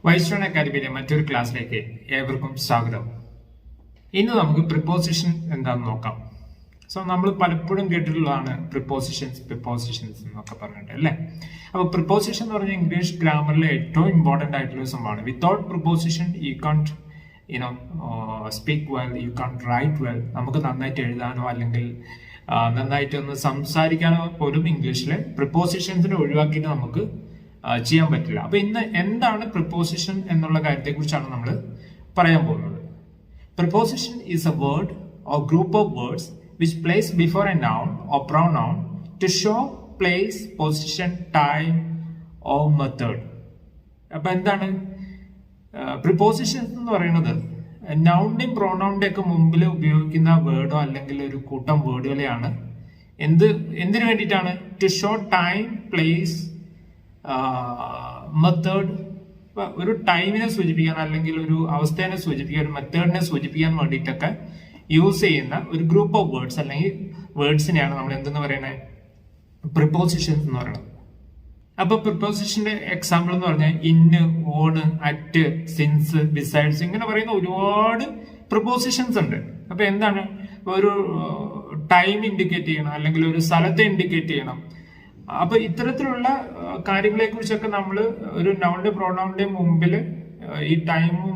വൈസ്ട്രോൺ അക്കാദമിയിലെ മറ്റൊരു ക്ലാസ്സിലേക്ക് ഏവർക്കും സ്വാഗതം. ഇന്ന് നമുക്ക് പ്രിപ്പോസിഷൻ എന്താണെന്ന് നോക്കാം. സോ നമ്മൾ പലപ്പോഴും കേട്ടിട്ടുള്ളതാണ് പ്രിപ്പോസിഷൻസ് എന്നൊക്കെ പറഞ്ഞിട്ട് അല്ലേ. അപ്പൊ പ്രിപ്പോസിഷൻ എന്ന് പറഞ്ഞാൽ ഇംഗ്ലീഷ് ഗ്രാമറിലെ ഏറ്റവും ഇമ്പോർട്ടന്റ് ആയിട്ടുള്ള ഒരു സംഭവമാണ്. Without preposition you can't speak well, you can't write well. നമുക്ക് നന്നായിട്ട് എഴുതാനോ അല്ലെങ്കിൽ നന്നായിട്ട് ഒന്ന് സംസാരിക്കാനോ പോലും ഇംഗ്ലീഷിലെ പ്രിപ്പോസിഷൻസിനെ ഒഴിവാക്കിയിട്ട് നമുക്ക് ചെയ്യാൻ പറ്റില്ല. അപ്പൊ ഇന്ന് എന്താണ് പ്രിപ്പോസിഷൻ എന്നുള്ള കാര്യത്തെ കുറിച്ചാണ് നമ്മൾ പറയാൻ പോകുന്നത്. Preposition is A word or group of words which place before a noun or pronoun to show place, position, time or method. അപ്പൊ എന്താണ് പ്രിപ്പോസിഷൻസ് എന്ന് പറയുന്നത്? നൗണിന്റെയും പ്രൊനൗണിന്റെയും ഒക്കെ മുമ്പിൽ ഉപയോഗിക്കുന്ന വേർഡോ അല്ലെങ്കിൽ ഒരു കൂട്ടം വേർഡുകളെയാണ് എന്തിനു വേണ്ടിയിട്ടാണ്? To show time, place, method. ഒരു ടൈമിനെ സൂചിപ്പിക്കാൻ അല്ലെങ്കിൽ ഒരു അവസ്ഥയെ സൂചിപ്പിക്കാൻ, ഒരു മെത്തേഡിനെ സൂചിപ്പിക്കാൻ വേണ്ടിയിട്ടൊക്കെ യൂസ് ചെയ്യുന്ന ഒരു ഗ്രൂപ്പ് ഓഫ് വേർഡ്സ് അല്ലെങ്കിൽ വേർഡ്സിനെയാണ് നമ്മൾ എന്തെന്ന് പറയുന്നത്? പ്രിപ്പോസിഷൻസ് എന്ന് പറയുന്നത്. അപ്പൊ പ്രിപ്പോസിഷന്റെ എക്സാമ്പിൾ എന്ന് പറഞ്ഞാൽ ഇന്ന്, ഓണ്, അറ്റ്, സിൻസ്, ബിസൈഡ്സ് ഇങ്ങനെ പറയുന്ന ഒരുപാട് പ്രിപ്പോസിഷൻസ് ഉണ്ട്. അപ്പൊ എന്താണ്? ഒരു ടൈം ഇൻഡിക്കേറ്റ് ചെയ്യണം അല്ലെങ്കിൽ ഒരു സ്ഥലത്തെ ഇൻഡിക്കേറ്റ് ചെയ്യണം. അപ്പൊ ഇത്തരത്തിലുള്ള കാര്യങ്ങളെ കുറിച്ചൊക്കെ നമ്മൾ ഒരു നൗണിന്റെ പ്രോനൗണിന്റെ മുമ്പിൽ ഈ ടൈമും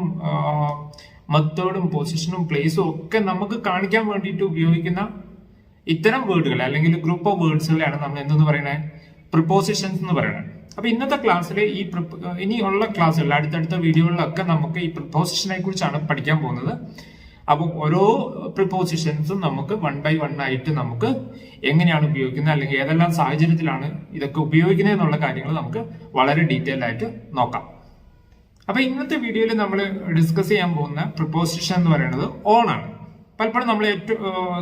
മെത്തേഡും പൊസിഷനും പ്ലേസും ഒക്കെ നമുക്ക് കാണിക്കാൻ വേണ്ടിയിട്ട് ഉപയോഗിക്കുന്ന ഇത്തരം വേർഡുകൾ അല്ലെങ്കിൽ ഗ്രൂപ്പ് ഓഫ് വേർഡ്സുകളെയാണ് നമ്മൾ എന്തെന്ന് പറയുന്നത്? പ്രിപ്പോസിഷൻസ് എന്ന് പറയുന്നത്. അപ്പൊ ഇന്നത്തെ ക്ലാസ്സിൽ ഇനിയുള്ള ക്ലാസ്സുകളിൽ അടുത്തടുത്ത വീഡിയോകളിലൊക്കെ നമുക്ക് ഈ പ്രിപ്പോസിഷനെ കുറിച്ചാണ് പഠിക്കാൻ പോകുന്നത്. അപ്പോൾ ഓരോ പ്രിപ്പോസിഷൻസും നമുക്ക് വൺ ബൈ വൺ ആയിട്ട് നമുക്ക് എങ്ങനെയാണ് ഉപയോഗിക്കുന്നത് അല്ലെങ്കിൽ ഏതെല്ലാം സാഹചര്യത്തിലാണ് ഇതൊക്കെ ഉപയോഗിക്കുന്നത് എന്നുള്ള കാര്യങ്ങൾ നമുക്ക് വളരെ ഡീറ്റെയിൽ ആയിട്ട് നോക്കാം. അപ്പൊ ഇന്നത്തെ വീഡിയോയിൽ നമ്മൾ ഡിസ്കസ് ചെയ്യാൻ പോകുന്ന പ്രിപ്പോസിഷൻ എന്ന് പറയുന്നത് ഓൺ ആണ്. പലപ്പോഴും നമ്മൾ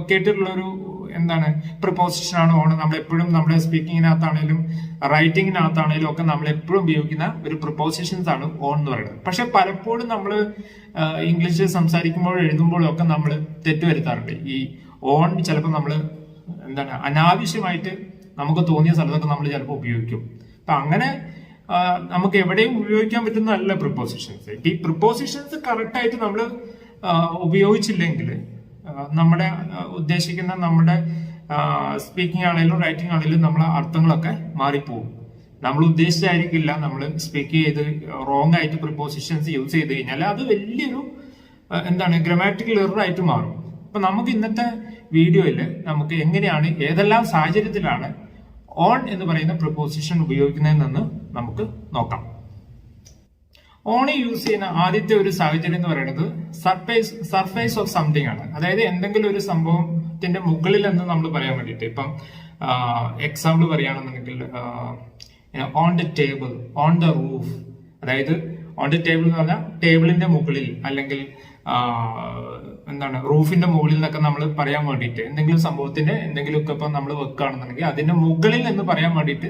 കേട്ടിട്ടുള്ള ഒരു എന്താണ് പ്രിപ്പോസിഷൻ ആണ് ഓൺ. നമ്മൾ എപ്പോഴും നമ്മുടെ സ്പീക്കിങ്ങിനകത്താണേലും റൈറ്റിങ്ങിനകത്താണേലും ഒക്കെ നമ്മൾ എപ്പോഴും ഉപയോഗിക്കുന്ന ഒരു പ്രിപ്പോസിഷൻസ് ആണ് ഓൺ എന്ന് പറയുന്നത്. പക്ഷെ പലപ്പോഴും നമ്മൾ ഇംഗ്ലീഷ് സംസാരിക്കുമ്പോഴും എഴുതുമ്പോഴും ഒക്കെ നമ്മൾ തെറ്റുവരുത്താറുണ്ട്. ഈ ഓൺ ചിലപ്പോൾ നമ്മൾ എന്താണ് അനാവശ്യമായിട്ട് നമുക്ക് തോന്നിയ സ്ഥലത്തൊക്കെ നമ്മൾ ചിലപ്പോൾ ഉപയോഗിക്കും. അപ്പൊ അങ്ങനെ നമുക്ക് എവിടെയും ഉപയോഗിക്കാൻ പറ്റുന്നതല്ല പ്രിപ്പോസിഷൻസ്. ഈ പ്രിപ്പോസിഷൻസ് കറക്റ്റ് ആയിട്ട് നമ്മൾ ഉപയോഗിച്ചില്ലെങ്കിൽ നമ്മുടെ ഉദ്ദേശിക്കുന്ന നമ്മുടെ സ്പീക്കിംഗ് ആണെങ്കിലും റൈറ്റിംഗ് ആണെങ്കിലും നമ്മളെ അർത്ഥങ്ങളൊക്കെ മാറിപ്പോകും. നമ്മൾ ഉദ്ദേശിച്ചായിരിക്കില്ല നമ്മൾ സ്പീക്ക് ചെയ്ത് റോങ് ആയിട്ട് പ്രിപ്പോസിഷൻസ് യൂസ് ചെയ്ത് കഴിഞ്ഞാൽ അത് വലിയൊരു ഗ്രാമാറ്റിക്കൽ എറർ ആയിട്ട് മാറും. അപ്പൊ നമുക്ക് ഇന്നത്തെ വീഡിയോയിൽ നമുക്ക് എങ്ങനെയാണ് ഏതെല്ലാം സാഹചര്യത്തിലാണ് ഓൺ എന്ന് പറയുന്ന പ്രിപ്പോസിഷൻ ഉപയോഗിക്കുന്നതെന്ന് നമുക്ക് നോക്കാം. ഓൺ യൂസ് ചെയ്യുന്ന ആദ്യത്തെ ഒരു സാഹചര്യം എന്ന് പറയുന്നത് സർഫേസ് ഓഫ് സംതിങ് ആണ്. അതായത് എന്തെങ്കിലും ഒരു സംഭവത്തിന്റെ മുകളിൽ എന്ന് നമ്മൾ പറയാൻ വേണ്ടിയിട്ട്. ഇപ്പം എക്സാമ്പിൾ പറയുകയാണെന്നുണ്ടെങ്കിൽ on the table, on the roof. അതായത് ഓൺ ദ ടേബിൾ എന്ന് പറഞ്ഞാൽ ടേബിളിന്റെ മുകളിൽ അല്ലെങ്കിൽ റൂഫിന്റെ മുകളിൽ എന്നൊക്കെ നമ്മൾ പറയാൻ വേണ്ടിയിട്ട് എന്തെങ്കിലും സംഭവത്തിന്റെ എന്തെങ്കിലുമൊക്കെ ഇപ്പം നമ്മൾ വെക്കുകയാണെന്നുണ്ടെങ്കിൽ അതിന്റെ മുകളിൽ എന്ന് പറയാൻ വേണ്ടിയിട്ട്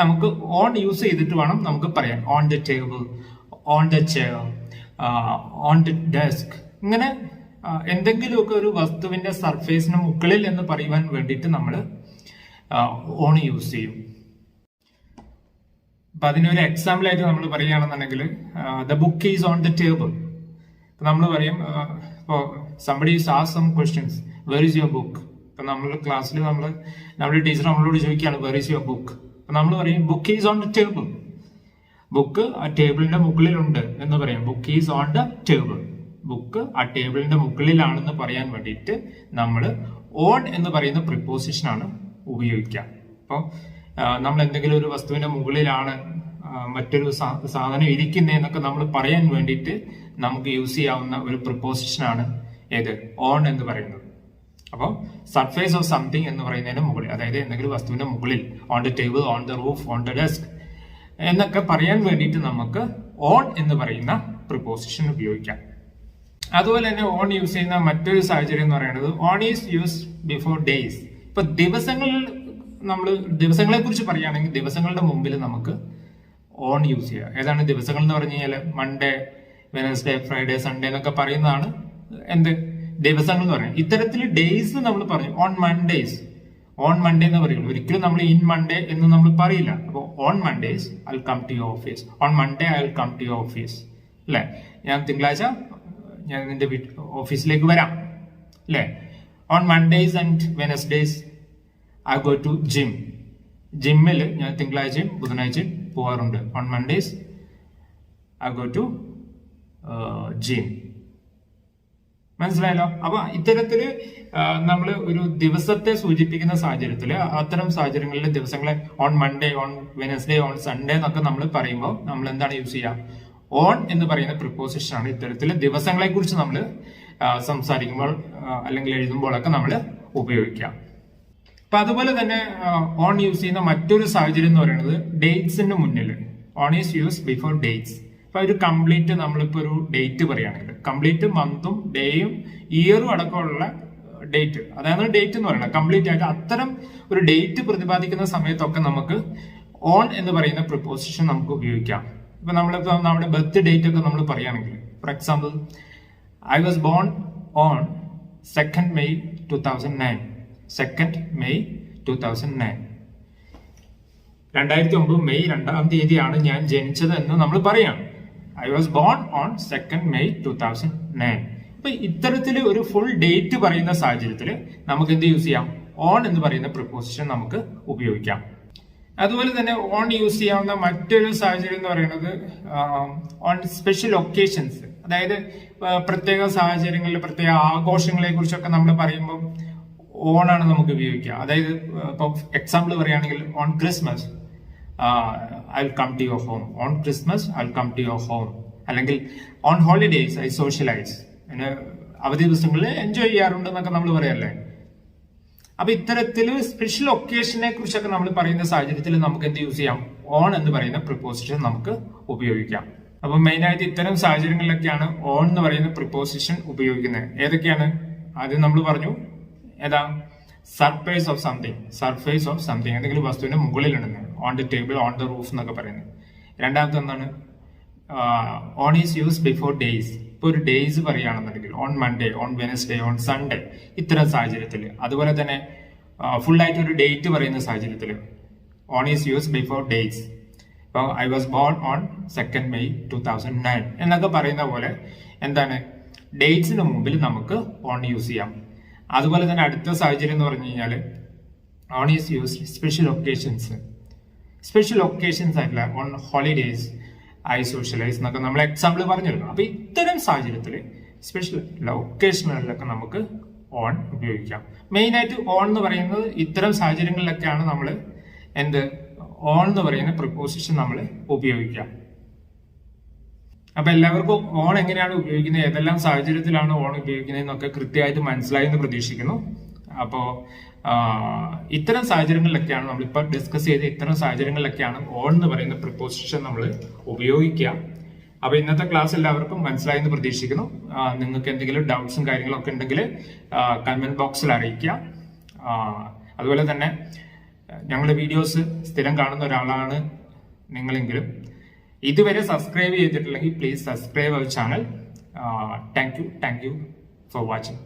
നമുക്ക് ഓൺ യൂസ് ചെയ്തിട്ട് വേണം നമുക്ക് പറയാൻ. On the table, on the chair, on the desk. ഇങ്ങനെ എന്തെങ്കിലുമൊക്കെ ഒരു വസ്തുവിന്റെ സർഫേസിന് മുകളിൽ എന്ന് പറയുവാൻ വേണ്ടിയിട്ട് നമ്മൾ ഓൺ യൂസ് ചെയ്യും. അപ്പൊ അതിനൊരു എക്സാമ്പിൾ ആയിട്ട് നമ്മൾ പറയുകയാണെന്നുണ്ടെങ്കിൽ the book is on the table. നമ്മൾ പറയും ഇപ്പോൾ somebody is asked some questions, where is your book. ഇപ്പൊ നമ്മൾ ക്ലാസ്സിൽ നമ്മുടെ ടീച്ചർ നമ്മളോട് ചോദിക്കുകയാണ് വെർ ഈസ് യുവർ ബുക്ക്. അപ്പൊ നമ്മൾ പറയും book is on the table. Book ആ ടേബിളിന്റെ മുകളിലുണ്ട് എന്ന് പറയാം. Book is on the table. Book ആ ടേബിളിന്റെ മുകളിലാണെന്ന് പറയാൻ വേണ്ടിയിട്ട് നമ്മൾ ഓൺ എന്ന് പറയുന്ന പ്രിപ്പോസിഷൻ ആണ് ഉപയോഗിക്കുക. അപ്പോൾ നമ്മൾ എന്തെങ്കിലും ഒരു വസ്തുവിന്റെ മുകളിലാണ് മറ്റൊരു സാധനം ഇരിക്കുന്നതെന്നൊക്കെ നമ്മൾ പറയാൻ വേണ്ടിയിട്ട് നമുക്ക് യൂസ് ചെയ്യാവുന്ന ഒരു പ്രിപ്പോസിഷൻ ആണ് ഏത്? ഓൺ എന്ന് പറയുന്നത്. അപ്പോൾ സർഫേസ് ഓഫ് സംതിങ് എന്ന് പറയുന്നതിന് മുകളിൽ, അതായത് എന്തെങ്കിലും വസ്തുവിന്റെ മുകളിൽ, on the table, on the roof, on the desk എന്നൊക്കെ പറയാൻ വേണ്ടിയിട്ട് നമുക്ക് ഓൺ എന്ന് പറയുന്ന പ്രിപ്പോസിഷൻ ഉപയോഗിക്കാം. അതുപോലെ തന്നെ ഓൺ യൂസ് ചെയ്യുന്ന മറ്റൊരു സാഹചര്യം എന്ന് പറയുന്നത് on is use before days. ഇപ്പൊ ദിവസങ്ങളെ കുറിച്ച് പറയുകയാണെങ്കിൽ ദിവസങ്ങളുടെ മുമ്പിൽ നമുക്ക് ഓൺ യൂസ് ചെയ്യാം. ഏതാണ് ദിവസങ്ങൾ എന്ന് പറഞ്ഞു കഴിഞ്ഞാൽ മൺഡേ, വെനസ്ഡേ, ഫ്രൈഡേ, സൺഡേ എന്നൊക്കെ പറയുന്നതാണ് ദിവസങ്ങൾ എന്ന് പറയുന്നത്. ഇത്തരത്തിൽ ഡേയ്സ് നമ്മൾ പറഞ്ഞു. ഓൺ മൺഡേസ്, ഓൺ മൺഡേ എന്ന് പറയുള്ളൂ. ഒരിക്കലും നമ്മൾ ഇൻ മൺഡേ എന്ന് നമ്മൾ പറയില്ല. അപ്പോൾ on Mondays I will come to your office, on Monday I will come to your office അല്ലെ. ഞാൻ തിങ്കളാഴ്ച ഞാൻ നിന്റെ ഓഫീസിലേക്ക് വരാം അല്ലെ. On Mondays and Wednesdays I go to gym, ജിമ്മിൽ ഞാൻ തിങ്കളാഴ്ചയും ബുധനാഴ്ചയും പോകാറുണ്ട്. On Mondays I go to gym. മനസ്സിലായല്ലോ. അപ്പൊ ഇത്തരത്തില് നമ്മൾ ഒരു ദിവസത്തെ സൂചിപ്പിക്കുന്ന സാഹചര്യത്തില് അത്തരം സാഹചര്യങ്ങളിലെ ദിവസങ്ങളെ on Monday, on Wednesday, on Sunday എന്നൊക്കെ നമ്മൾ പറയുമ്പോൾ നമ്മൾ എന്താണ് യൂസ് ചെയ്യുക? ഓൺ എന്ന് പറയുന്ന പ്രിപ്പോസിഷൻ ആണ് ഇത്തരത്തില് ദിവസങ്ങളെ കുറിച്ച് നമ്മൾ സംസാരിക്കുമ്പോൾ അല്ലെങ്കിൽ എഴുതുമ്പോഴൊക്കെ നമ്മൾ ഉപയോഗിക്കാം. അപ്പൊ അതുപോലെ തന്നെ ഓൺ യൂസ് ചെയ്യുന്ന മറ്റൊരു സാഹചര്യം എന്ന് പറയുന്നത് ഡേറ്റ്സിന് മുന്നിൽ. On is use before dates. അപ്പൊ ഒരു കംപ്ലീറ്റ് നമ്മളിപ്പോ ഒരു ഡേറ്റ് പറയുകയാണെങ്കിൽ കംപ്ലീറ്റ് മന്തും ഡേയും ഇയറും അടക്കമുള്ള ഡേറ്റ്, അതാണ് ഡേറ്റ് എന്ന് പറയുന്നത്. കംപ്ലീറ്റ് ആയിട്ട് അത്തരം ഒരു ഡേറ്റ് പ്രതിപാദിക്കുന്ന സമയത്തൊക്കെ നമുക്ക് ഓൺ എന്ന് പറയുന്ന പ്രിപ്പോസിഷൻ നമുക്ക് ഉപയോഗിക്കാം. ഇപ്പൊ നമ്മളിപ്പോ നമ്മുടെ ബർത്ത് ഡേറ്റ് ഒക്കെ നമ്മൾ പറയുകയാണെങ്കിൽ, for example, I was born on 2nd May 2009. 2nd May 2009. 2009 May 2 ഞാൻ ജനിച്ചത് എന്ന് നമ്മൾ പറയാം. I was born on 2nd May 2009. അപ്പൊ ഇത്തരത്തിൽ ഒരു ഫുൾ ഡേറ്റ് പറയുന്ന സാഹചര്യത്തിൽ നമുക്ക് എന്ത് യൂസ് ചെയ്യാം? ഓൺ എന്ന് പറയുന്ന പ്രിപ്പോസിഷൻ നമുക്ക് ഉപയോഗിക്കാം. അതുപോലെ തന്നെ ഓൺ യൂസ് ചെയ്യാവുന്ന മറ്റൊരു സാഹചര്യം എന്ന് പറയുന്നത് ഓൺ സ്പെഷ്യൽ ഒക്കേഷൻസ്. അതായത് പ്രത്യേക സാഹചര്യങ്ങളിൽ പ്രത്യേക ആഘോഷങ്ങളെ കുറിച്ചൊക്കെ നമ്മൾ പറയുമ്പോൾ ഓണാണ് നമുക്ക് ഉപയോഗിക്കുക. അതായത് ഇപ്പൊ എക്സാമ്പിൾ പറയുകയാണെങ്കിൽ on Christmas I will come to your home, on Christmas I will come to your home. അല്ലെങ്കിൽ ഓൺ ഹോളിഡേയ്സ് ഐ സോഷ്യലൈസ്, പിന്നെ അവധി ദിവസങ്ങളിൽ എൻജോയ് ചെയ്യാറുണ്ട് എന്നൊക്കെ നമ്മൾ പറയല്ലേ. അപ്പൊ ഇത്തരത്തില് സ്പെഷ്യൽ ഒക്കേഷനെ കുറിച്ചൊക്കെ നമ്മൾ പറയുന്ന സാഹചര്യത്തിൽ നമുക്ക് എന്ത് യൂസ് ചെയ്യാം? ഓൺ എന്ന് പറയുന്ന പ്രിപ്പോസിഷൻ നമുക്ക് ഉപയോഗിക്കാം. അപ്പൊ മെയിൻ ആയിട്ട് ഇത്തരം സാഹചര്യങ്ങളിലൊക്കെയാണ് ഓൺ എന്ന് പറയുന്ന പ്രിപ്പോസിഷൻ ഉപയോഗിക്കുന്നത്. ഏതൊക്കെയാണ്? ആദ്യം നമ്മൾ പറഞ്ഞു ഏതാ? Surface of something, surface of something, എന്തെങ്കിലും വസ്തുവിന്റെ മുകളിലുണ്ടെന്ന്, on the table, on the roof എന്നൊക്കെ പറയുന്നത്. രണ്ടാമത്തെ എന്താണ്? On is use before days. ഇപ്പൊ ഒരു ഡേയ്സ് പറയുകയാണെന്നുണ്ടെങ്കിൽ on Monday, on Wednesday, on Sunday, ഇത്തരം സാഹചര്യത്തിൽ. അതുപോലെ തന്നെ ഫുൾ ആയിട്ട് ഒരു ഡേറ്റ് പറയുന്ന സാഹചര്യത്തിൽ on is use before days. ഇപ്പൊ I was born on 2nd May 2009 എന്നൊക്കെ പറയുന്ന പോലെ എന്താണ്? ഡേറ്റ്സിന് മുമ്പിൽ നമുക്ക് ഓൺ യൂസ് ചെയ്യാം. അതുപോലെ തന്നെ അടുത്ത സാഹചര്യം എന്ന് പറഞ്ഞു കഴിഞ്ഞാൽ on is use special occasions. Special occasions ആയിട്ടില്ല, ഓൺ ഹോളിഡേയ്സ് ഐ സോഷ്യലൈസ് എന്നൊക്കെ നമ്മൾ എക്സാമ്പിൾ പറഞ്ഞിരുന്നു. അപ്പൊ ഇത്തരം സാഹചര്യത്തിൽ സ്പെഷ്യൽ ഒക്കേഷനുകളിലൊക്കെ നമുക്ക് ഓൺ ഉപയോഗിക്കാം. മെയിൻ ആയിട്ട് ഓൺ എന്ന് പറയുന്നത് ഇത്തരം സാഹചര്യങ്ങളിലൊക്കെയാണ് നമ്മൾ ഓൺ എന്ന് പറയുന്ന പ്രിപ്പോസിഷൻ നമ്മൾ ഉപയോഗിക്കാം. അപ്പൊ എല്ലാവർക്കും ഓൺ എങ്ങനെയാണ് ഉപയോഗിക്കുന്നത്, ഏതെല്ലാം സാഹചര്യത്തിലാണ് ഓൺ ഉപയോഗിക്കുന്നത് എന്നൊക്കെ കൃത്യമായിട്ട് മനസ്സിലായി എന്ന് പ്രതീക്ഷിക്കുന്നു. അപ്പോ ഇത്തരം സാഹചര്യങ്ങളിലൊക്കെയാണ് നമ്മളിപ്പോ ഡിസ്കസ് ചെയ്ത ഇത്തരം സാഹചര്യങ്ങളിലൊക്കെയാണ് ഓൺ എന്ന് പറയുന്ന പ്രിപ്പോസിഷൻ നമ്മൾ ഉപയോഗിക്കുക. അപ്പൊ ഇന്നത്തെ ക്ലാസ് എല്ലാവർക്കും മനസ്സിലായി എന്ന് പ്രതീക്ഷിക്കുന്നു. നിങ്ങൾക്ക് എന്തെങ്കിലും ഡൗട്ട്സും കാര്യങ്ങളൊക്കെ ഉണ്ടെങ്കിൽ കമന്റ് ബോക്സിൽ അറിയിക്കുക. അതുപോലെ തന്നെ ഞങ്ങളുടെ വീഡിയോസ് സ്ഥിരം കാണുന്ന ഒരാളാണ് നിങ്ങളെങ്കിലും ഇതുവരെ സബ്സ്ക്രൈബ് ചെയ്തിട്ടില്ലെങ്കിൽ please subscribe our channel. Thank you for watching.